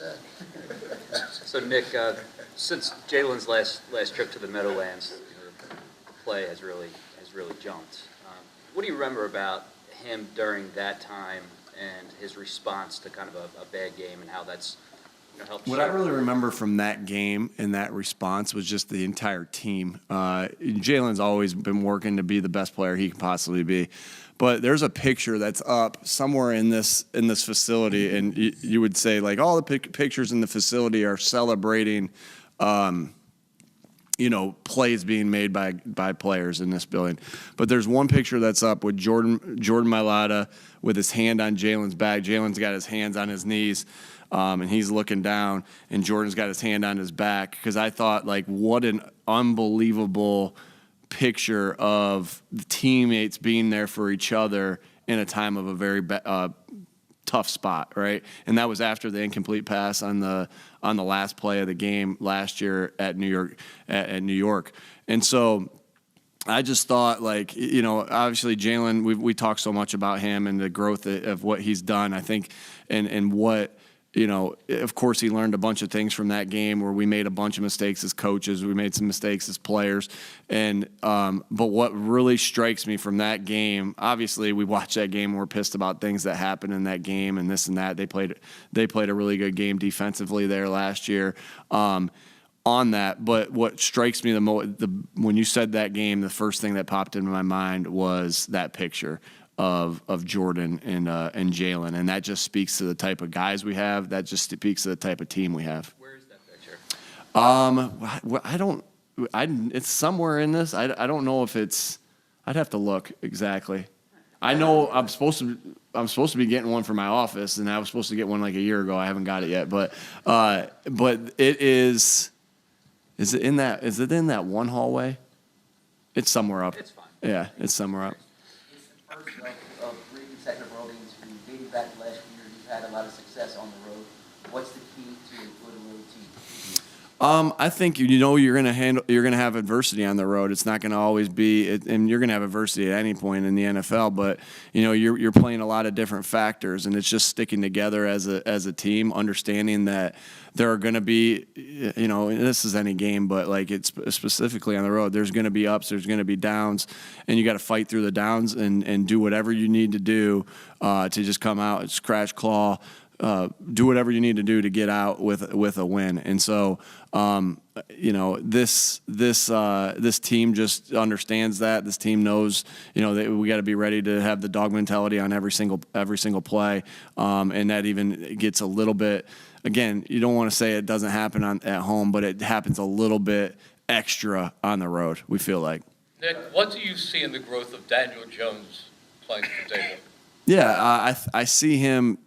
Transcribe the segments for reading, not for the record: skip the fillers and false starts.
that. So, Nick, since Jalen's last trip to the Meadowlands, the play has really jumped. What do you remember about him during that time and his response to kind of a bad game and how that's helped? What I really remember from that game and that response was just the entire team. Jalen's always been working to be the best player he can possibly be. But there's a picture that's up somewhere in this facility, and you would say, like, all the pictures in the facility are celebrating, plays being made by players in this building. But there's one picture that's up with Jordan Mailata with his hand on Jalen's back. Jalen's got his hands on his knees, and he's looking down, and Jordan's got his hand on his back. Because I thought, like, what an unbelievable picture of the teammates being there for each other in a time of a very tough spot, right? And that was after the incomplete pass on the last play of the game last year at New York. And so I just thought, like, obviously Jalen, we talk so much about him and the growth of what he's done, I think, and what, of course he learned a bunch of things from that game where we made a bunch of mistakes as coaches. We made some mistakes as players. And but what really strikes me from that game, obviously we watched that game and we're pissed about things that happened in that game and this and that. They played a really good game defensively there last year on that. But what strikes me the most, when you said that game, the first thing that popped into my mind was that picture of Jordan and Jalen, and that just speaks to the type of guys we have. That just speaks to the type of team we have. Where is that picture? It's somewhere in this. I don't know if it's. I'd have to look exactly. I know I'm supposed to be getting one for my office, and I was supposed to get one like a year ago. I haven't got it yet, but it is. Is it in that? Is it in that one hallway? It's somewhere up. It's fine. Yeah, it's somewhere up. Of 3 consecutive road games for you. Dating back to last year, you've had a lot of success on the road. What's the key to a good road team? I think you're gonna have adversity on the road. It's not gonna always be, and you're gonna have adversity at any point in the NFL. But you're playing a lot of different factors, and it's just sticking together as a team, understanding that there are going to be, this is any game, but like it's specifically on the road, there's going to be ups, there's going to be downs, and you got to fight through the downs and do whatever you need to do to just come out, scratch, claw, do whatever you need to do to get out with a win. And so, this team just understands that. This team knows, that we got to be ready to have the dog mentality on every single play, and that even gets a little bit. Again, you don't want to say it doesn't happen at home, but it happens a little bit extra on the road, we feel like. Nick, what do you see in the growth of Daniel Jones playing for Dable? Yeah, I see him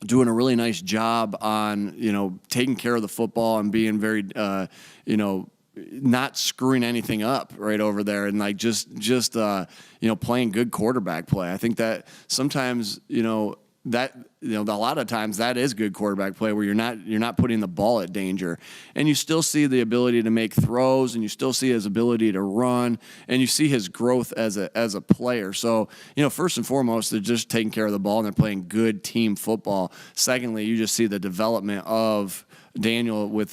doing a really nice job on, taking care of the football and being very, not screwing anything up right over there, and like just playing good quarterback play. I think that sometimes, a lot of times that is good quarterback play where you're not putting the ball at danger, and you still see the ability to make throws, and you still see his ability to run, and you see his growth as a player. So first and foremost, they're just taking care of the ball and they're playing good team football. Secondly, you just see the development of Daniel with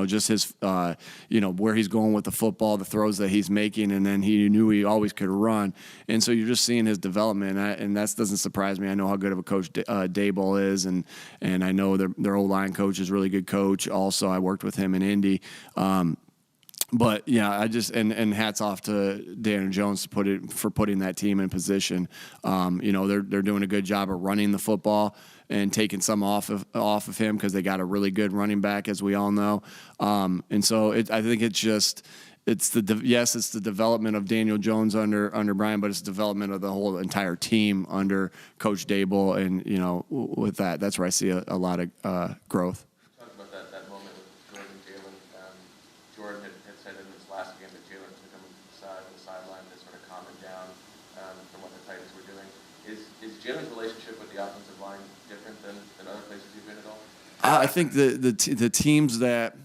just his, where he's going with the football, the throws that he's making, and then he knew he always could run. And so you're just seeing his development, and that doesn't surprise me. I know how good of a coach Daboll is, and I know their O-line coach is a really good coach. Also, I worked with him in Indy. But yeah, I just and hats off to Daniel Jones for putting that team in position. They're doing a good job of running the football and taking some off of him because they got a really good running back, as we all know. And so I think it's the development of Daniel Jones under Brian, but it's the development of the whole entire team under Coach Daboll, and with that's where I see a lot of growth. Talk about that moment with Jordan and Jalen. Jordan had said in this last game that Jalen took him to the sideline to sort of calm him down from what the Titans were doing. Is Jalen's relationship with the offensive line different than other places you've been at all? I think the teams that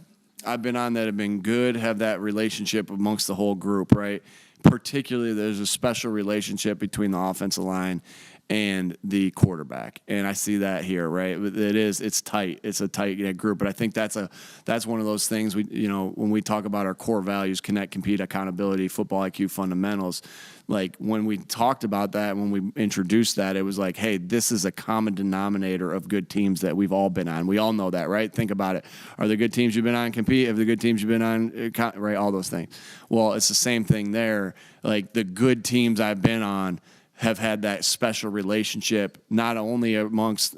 I've been on that have been good have that relationship amongst the whole group, right? Particularly, there's a special relationship between the offensive line and the quarterback. And I see that here, right? It's tight. It's a tight group, but I think that's one of those things when we talk about our core values, connect, compete, accountability, football IQ, fundamentals, like when we talked about that, when we introduced that, it was like, hey, this is a common denominator of good teams that we've all been on. We all know that, right? Think about it. Are the good teams you've been on compete? Have the good teams you've been on, right? All those things. Well, it's the same thing there. Like the good teams I've been on have had that special relationship, not only amongst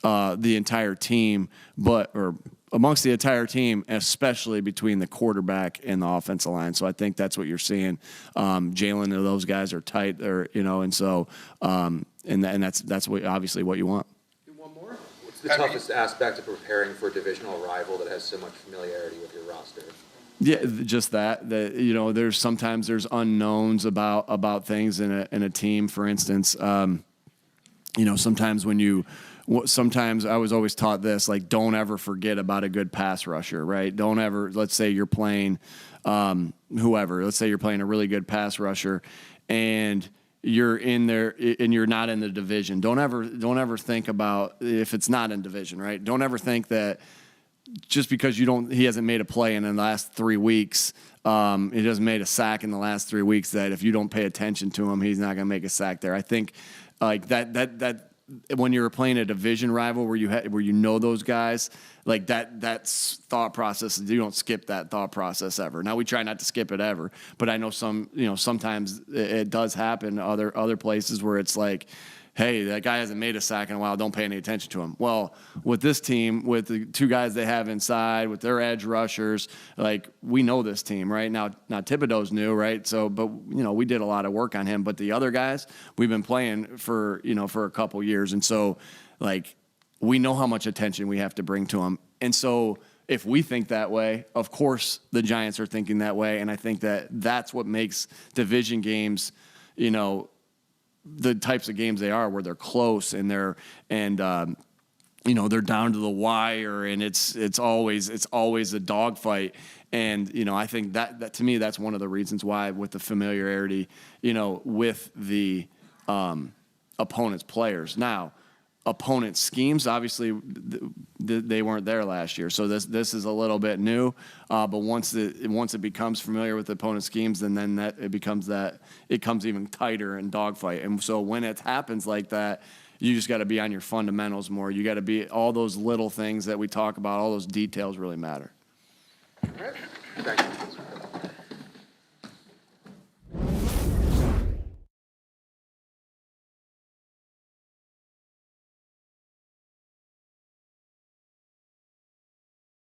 the entire team, or amongst the entire team, especially between the quarterback and the offensive line. So I think that's what you're seeing. Jalen and those guys are tight, and so that's obviously what you want. One more. What's the toughest aspect of preparing for a divisional rival that has so much familiarity with your roster? Yeah, just that there's sometimes unknowns about things in a team. For instance, sometimes sometimes I was always taught this, like, don't ever forget about a good pass rusher, right? Don't ever, let's say you're playing whoever, let's say you're playing a really good pass rusher and you're in there and you're not in the division. Don't ever think about if it's not in division, right? Don't ever think that just because he hasn't made a play in the last 3 weeks, he hasn't made a sack in the last 3 weeks, that if you don't pay attention to him, he's not going to make a sack there. I think like that when you're playing a division rival where you know those guys, like that's thought process. You don't skip that thought process ever. Now we try not to skip it ever, but I know sometimes it does happen. Other places where it's like, hey, that guy hasn't made a sack in a while, don't pay any attention to him. Well, with this team, with the two guys they have inside, with their edge rushers, like, we know this team, right? Now Thibodeau's new, right? So, but, we did a lot of work on him. But the other guys, we've been playing for a couple years. And so, like, we know how much attention we have to bring to them. And so if we think that way, of course the Giants are thinking that way. And I think that's what makes division games, the types of games they are, where they're close and they're down to the wire, and it's always a dogfight. And I think that to me, that's one of the reasons why, with the familiarity, with the opponent's players. Now, opponent schemes, obviously they weren't there last year, so this is a little bit new. But once it becomes familiar with the opponent schemes, then it comes even tighter and dogfight. And so when it happens like that, you just got to be on your fundamentals more. You got to be, all those little things that we talk about, all those details really matter. All right. Thank you.